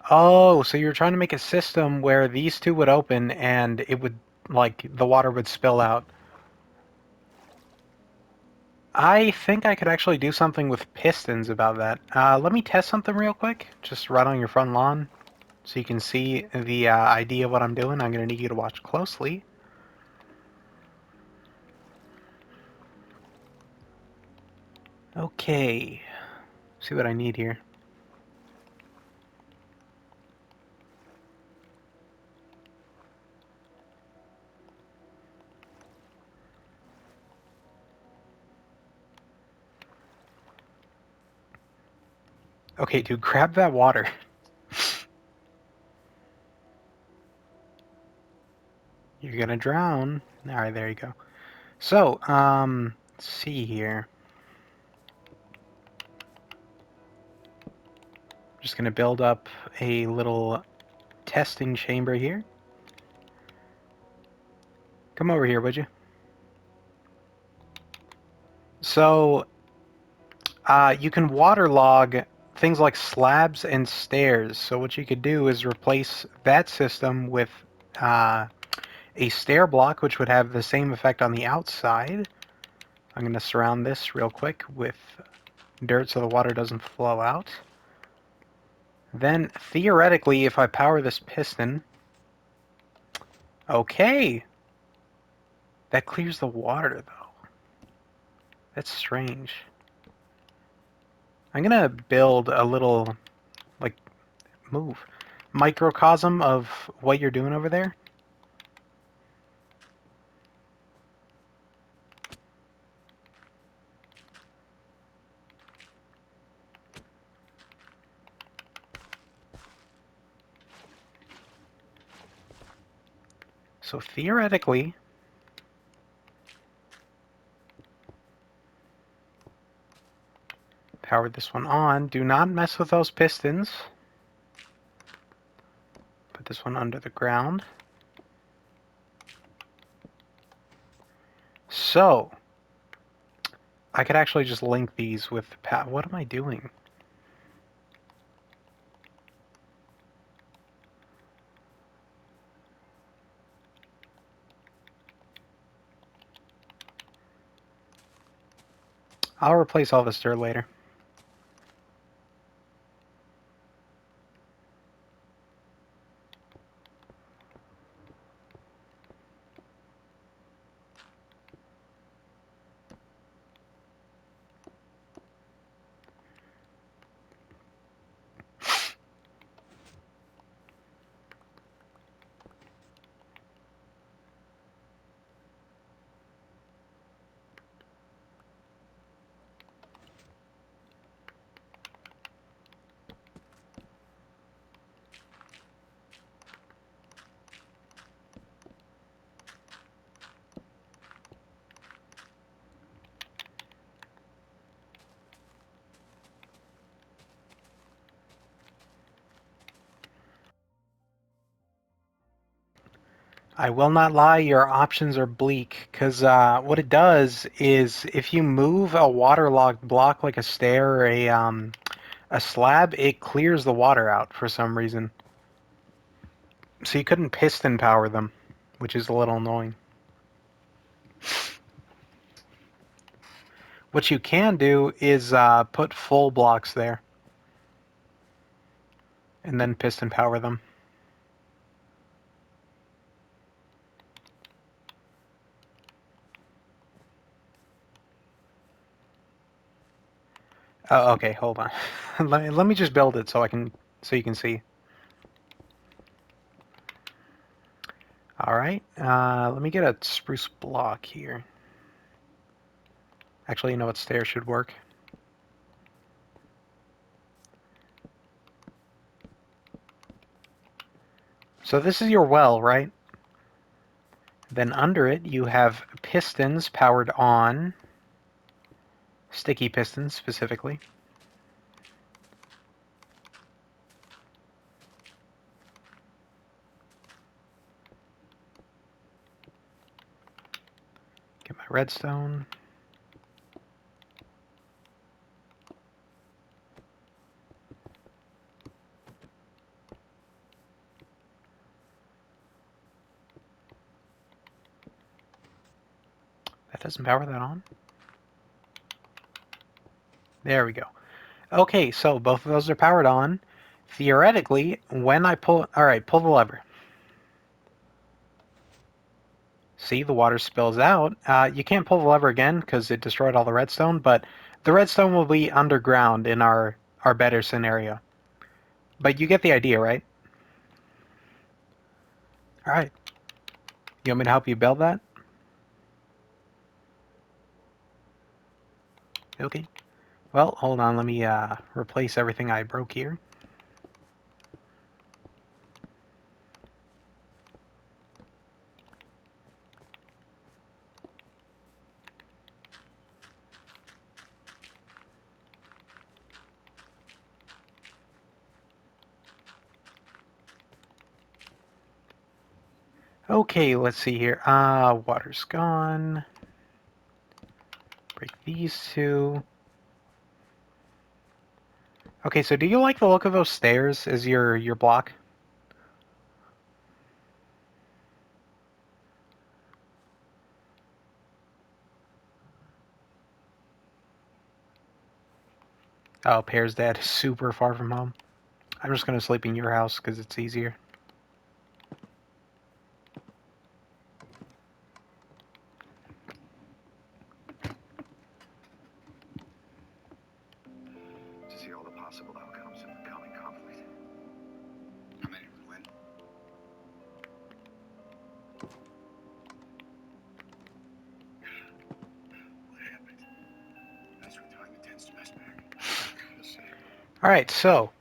Oh, so you're trying to make a system where these two would open and it would, like, the water would spill out. I think I could actually do something with pistons about that. Let me test something real quick, just right on your front lawn, so you can see the idea of what I'm doing. I'm going to need you to watch closely. Okay, see what I need here. Okay, dude, grab that water. You're gonna drown. All right, there you go. So, let's see here. Just gonna build up a little testing chamber here. Come over here, would you? So, you can waterlog things like slabs and stairs. So what you could do is replace that system with uh, a stair block, which would have the same effect on the outside. I'm going to surround this real quick with dirt so the water doesn't flow out. Then, theoretically, if I power this piston... Okay! That clears the water, though. That's strange. I'm going to build a little, like, move. Microcosm of what you're doing over there. So theoretically, power this one on. Do not mess with those pistons. Put this one under the ground. So, I could actually just link these with what am I doing? I'll replace all this dirt later. I will not lie, your options are bleak, because what it does is if you move a waterlogged block like a stair or a slab, it clears the water out for some reason. So you couldn't piston power them, which is a little annoying. What you can do is put full blocks there and then piston power them. Oh, okay, hold on. let me just build it so you can see. All right, let me get a spruce block here. Actually, you know what, stairs should work. So this is your well, right? Then under it you have pistons powered on, sticky pistons specifically. Get my redstone. doesn't power that on. There we go. Okay, so both of those are powered on. Theoretically, when I pull... Alright, pull the lever. See, the water spills out. You can't pull the lever again because it destroyed all the redstone, but the redstone will be underground in our better scenario. But you get the idea, right? Alright. You want me to help you build that? Okay. Well, hold on. Let me replace everything I broke here. Okay, let's see here. Water's gone. Break these two. Okay, so do you like the look of those stairs as your block? Oh, Pear's dad is super far from home. I'm just gonna sleep in your house because it's easier. To see all the possible outcomes of the coming conflict. How many would win? What happened? Thanks for throwing the tense mess back. We'll see. Alright, so...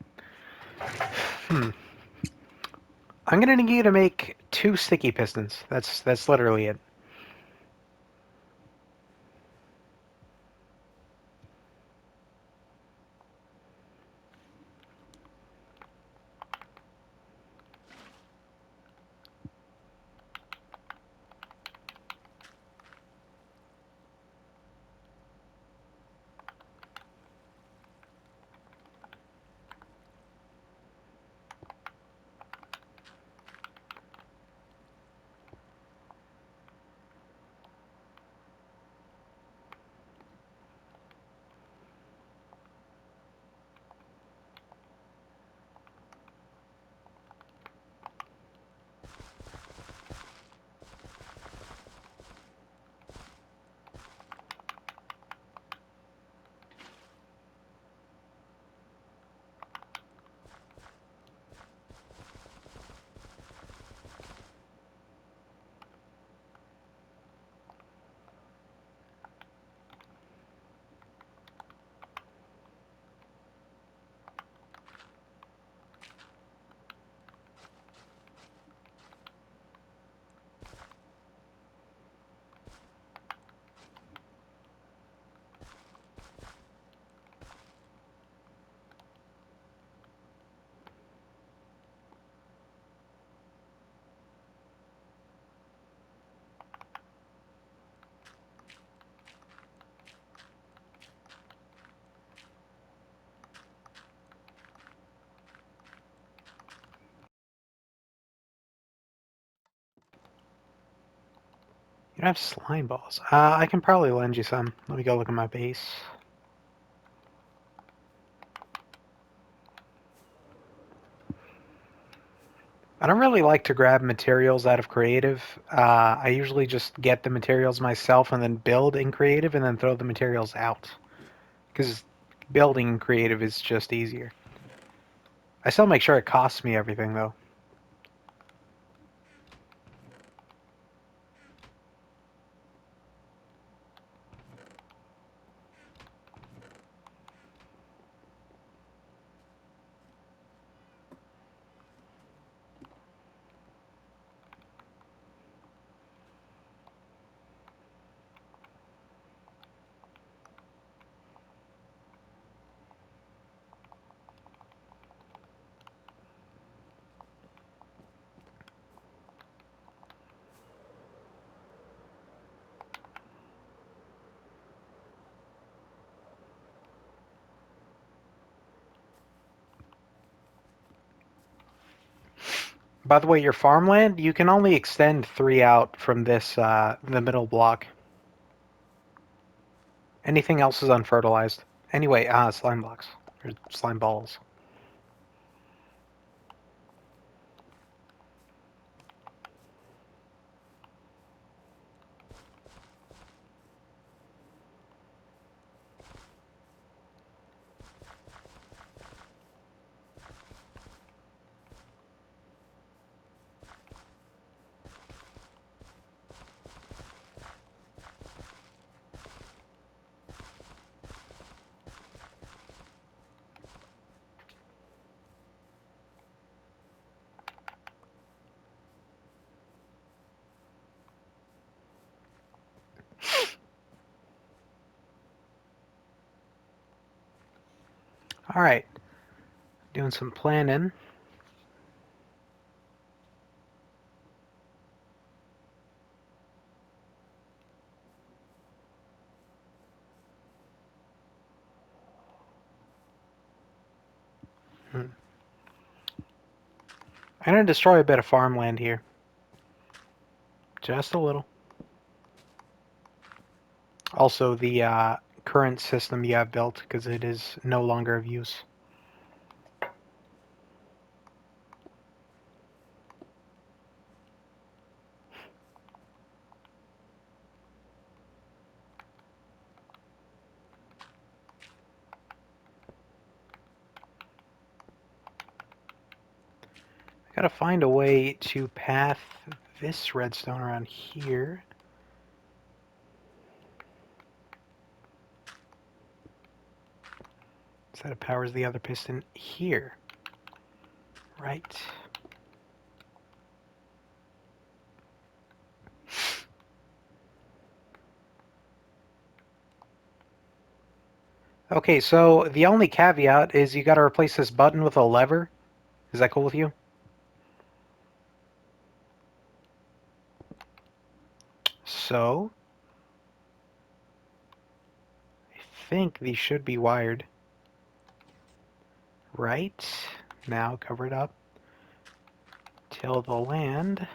I'm gonna need you to make 2 sticky pistons. That's literally it. You don't have slime balls. I can probably lend you some. Let me go look at my base. I don't really like to grab materials out of creative. I usually just get the materials myself and then build in creative and then throw the materials out. Because building in creative is just easier. I still make sure it costs me everything though. By the way, your farmland, you can only extend 3 out from this, the middle block. Anything else is unfertilized. Anyway, slime blocks. Or slime balls. Alright. Doing some planning. I'm going to destroy a bit of farmland here. Just a little. Also, the current system you have built, because it is no longer of use. I gotta find a way to path this redstone around here. So that it powers the other piston here. Right. Okay, so the only caveat is you gotta replace this button with a lever. Is that cool with you? So, I think these should be wired. Right. Now cover it up. Till the land.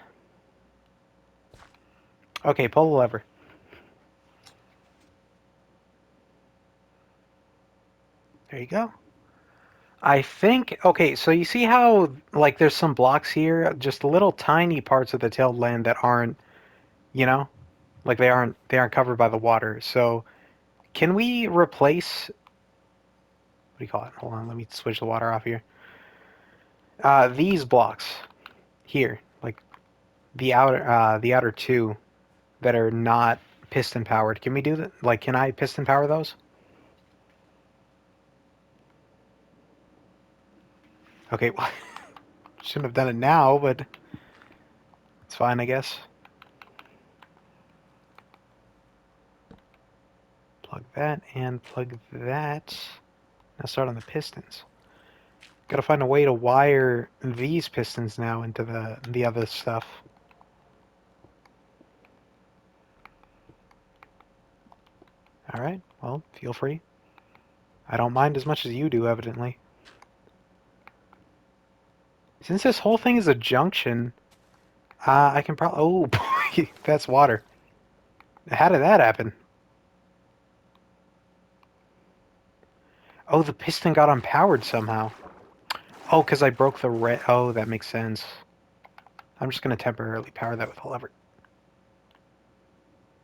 Okay, pull the lever. There you go. I think, okay, so you see how, like, there's some blocks here, just little tiny parts of the tilled land that aren't, you know, like they aren't covered by the water. So, can we replace, what do you call it? Hold on, let me switch the water off here. These blocks here, like the outer two that are not piston powered. Can we do that? Like, can I piston power those? Okay, well, shouldn't have done it now, but it's fine, I guess. Plug that and plug that. Now start on the pistons. Gotta find a way to wire these pistons now into the other stuff. Alright, well, feel free. I don't mind as much as you do, evidently. Since this whole thing is a junction, I can probably... Oh, boy, that's water. How did that happen? Oh, the piston got unpowered somehow. Oh, because I broke the red... Oh, that makes sense. I'm just going to temporarily power that with a lever.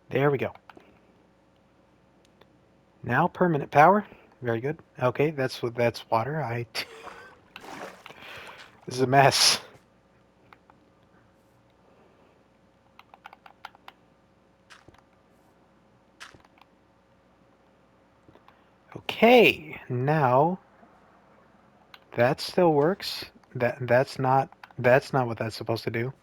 There we go. Now permanent power. Very good. Okay, that's water. This is a mess. Okay, now that still works. That's not what that's supposed to do.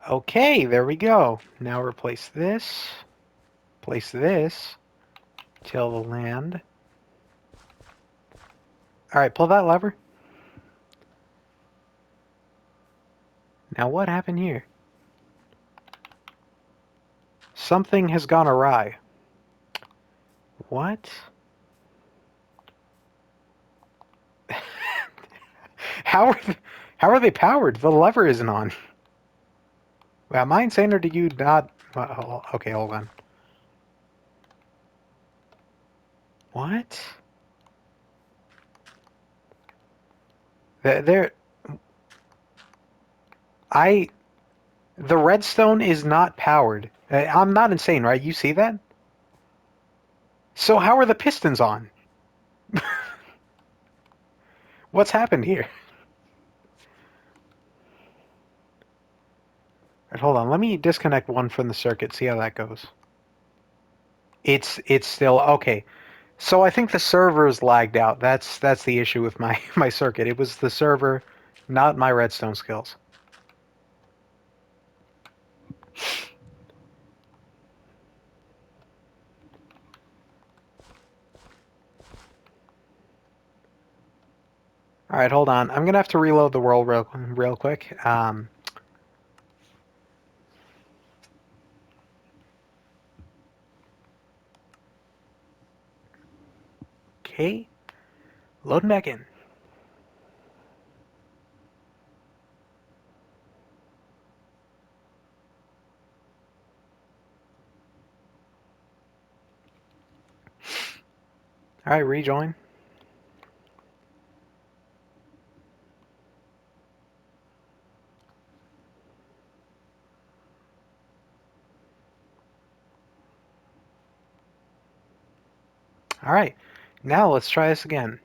Okay, there we go. Now replace this. Place this. Till the land. Alright, pull that lever. Now what happened here? Something has gone awry. What? How are they powered? The lever isn't on. Well, am I insane or do you not? Okay, hold on. What? There, the redstone is not powered. I'm not insane, right? You see that? So how are the pistons on? What's happened here? Right, hold on, let me disconnect one from the circuit, see how that goes. It's still okay. So I think the server is lagged out. That's the issue with my my circuit. It was the server, not my redstone skills. All right, hold on. I'm gonna have to reload the world real quick. Okay, loading back in. All right, rejoin. All right, now let's try this again.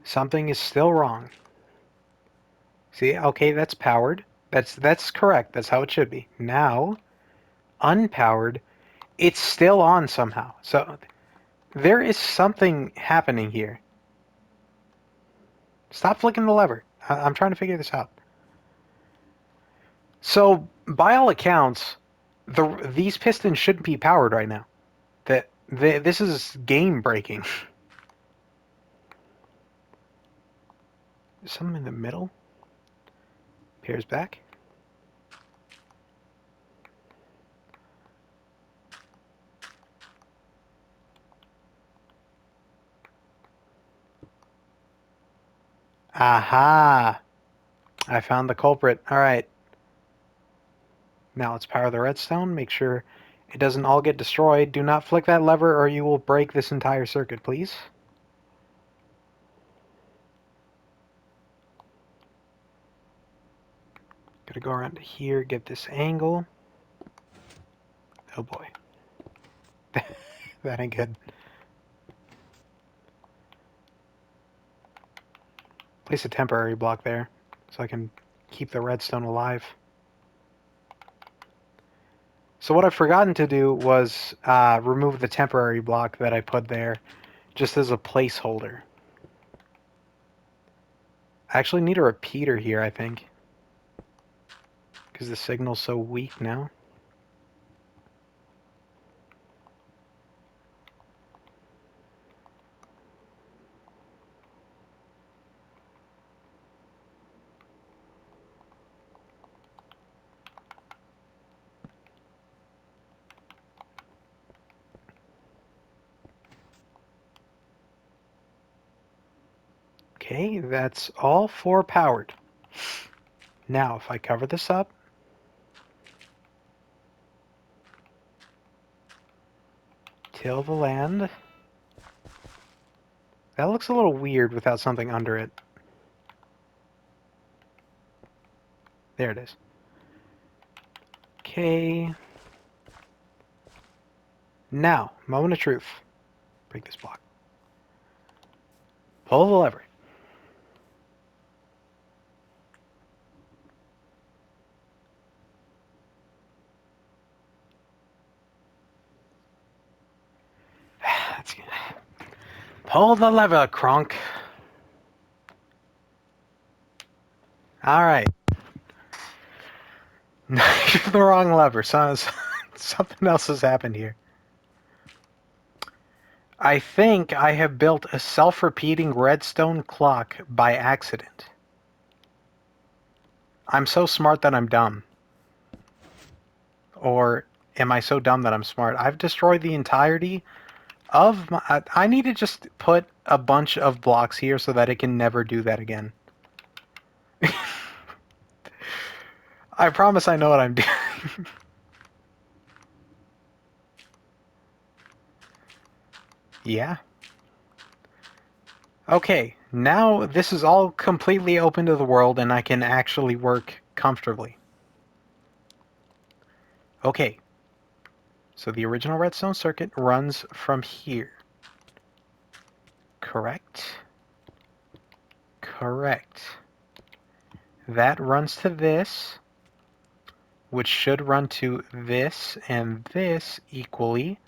Something is still wrong. See, okay, that's powered. That's correct. That's how it should be. Now, unpowered, it's still on somehow. So there is something happening here. Stop flicking the lever. I'm trying to figure this out. So, by all accounts, these pistons shouldn't be powered right now. This is game breaking. Something in the middle. Pairs back. Aha! I found the culprit. All right. Now let's power the redstone. Make sure it doesn't all get destroyed. Do not flick that lever or you will break this entire circuit, please. Gotta go around here, get this angle. Oh boy. That ain't good. Place a temporary block there so I can keep the redstone alive. So what I've forgotten to do was remove the temporary block that I put there just as a placeholder. I actually need a repeater here, I think, because the signal's so weak now. Okay, that's all 4 powered. Now, if I cover this up, till the land. That looks a little weird without something under it. There it is. Okay. Now, moment of truth. Break this block. Pull the lever. Pull the lever, Kronk. Alright. The wrong lever. Something else has happened here. I think I have built a self-repeating redstone clock by accident. I'm so smart that I'm dumb. Or am I so dumb that I'm smart? I've destroyed the entirety of my... I need to just put a bunch of blocks here so that it can never do that again. I promise I know what I'm doing. Yeah. Okay, now this is all completely open to the world and I can actually work comfortably. Okay, so the original redstone circuit runs from here. Correct? Correct. That runs to this, which should run to this and this equally.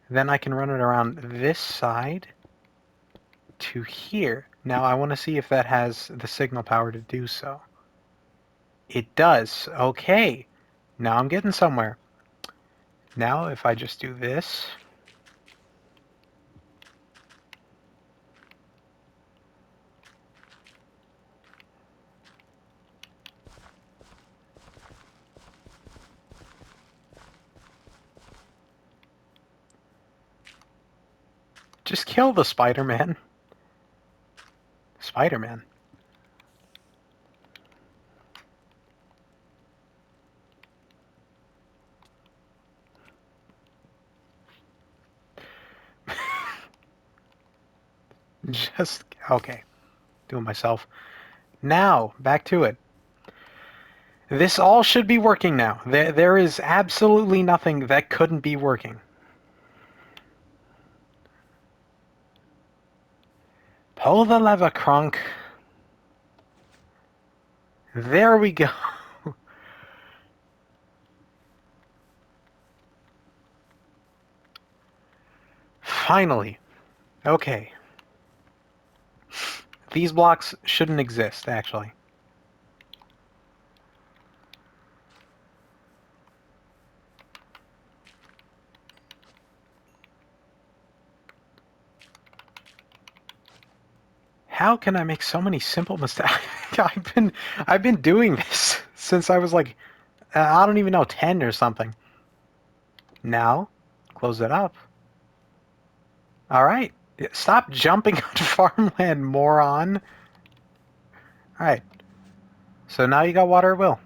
Then I can run it around this side to here. Now I want to see if that has the signal power to do so. It does. Okay. Now I'm getting somewhere. Now if I just do this, just kill the Spider-Man. Spider-Man. Just, okay. Doing myself. Now, back to it. This all should be working now. There is absolutely nothing that couldn't be working. Pull the lever, Kronk. There we go. Finally. Okay. These blocks shouldn't exist, actually. How can I make so many simple mistakes? I've been doing this since I was like, I don't even know, 10 or something. Now, close it up. All right. Stop jumping on farmland, moron. All right. So now you got water at will.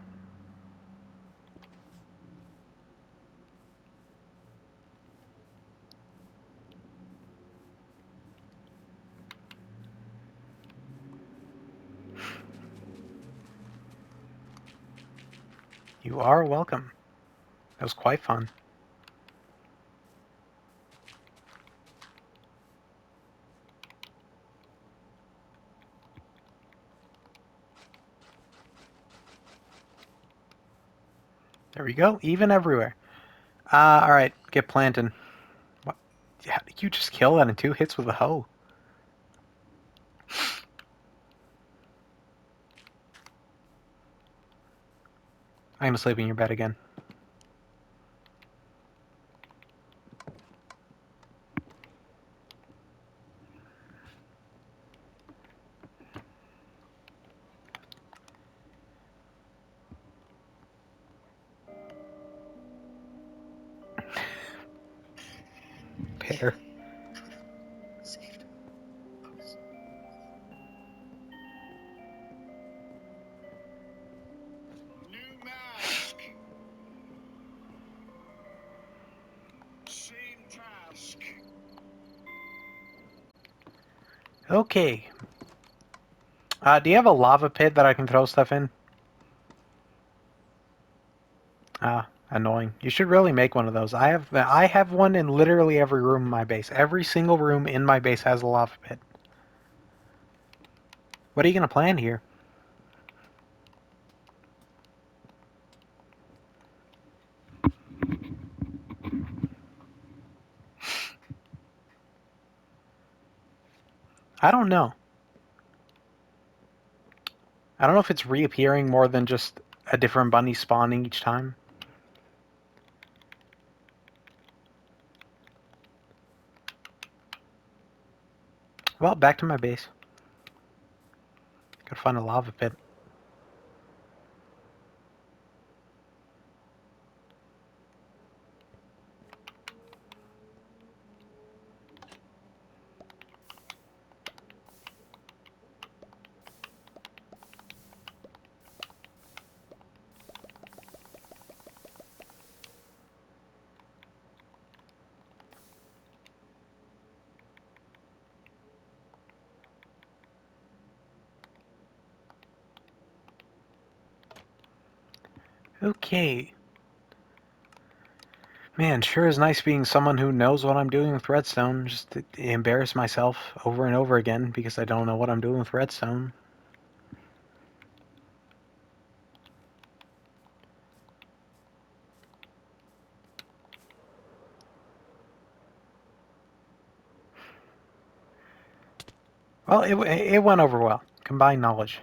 You are welcome. That was quite fun. There we go. Even everywhere. All right. Get planting. What? Yeah, you just kill that in 2 hits with a hoe. I'm gonna sleep in your bed again. Pear. Saved. Focus. New mask. Same task. Okay. Do you have a lava pit that I can throw stuff in? Annoying. You should really make one of those. I have one in literally every room in my base. Every single room in my base has a lava pit. What are you gonna plant here? I don't know. I don't know if it's reappearing more than just a different bunny spawning each time. Well, back to my base. Gotta find a lava pit. Okay. Man, sure is nice being someone who knows what I'm doing with redstone. Just to embarrass myself over and over again because I don't know what I'm doing with redstone. Well, it went over well. Combined knowledge.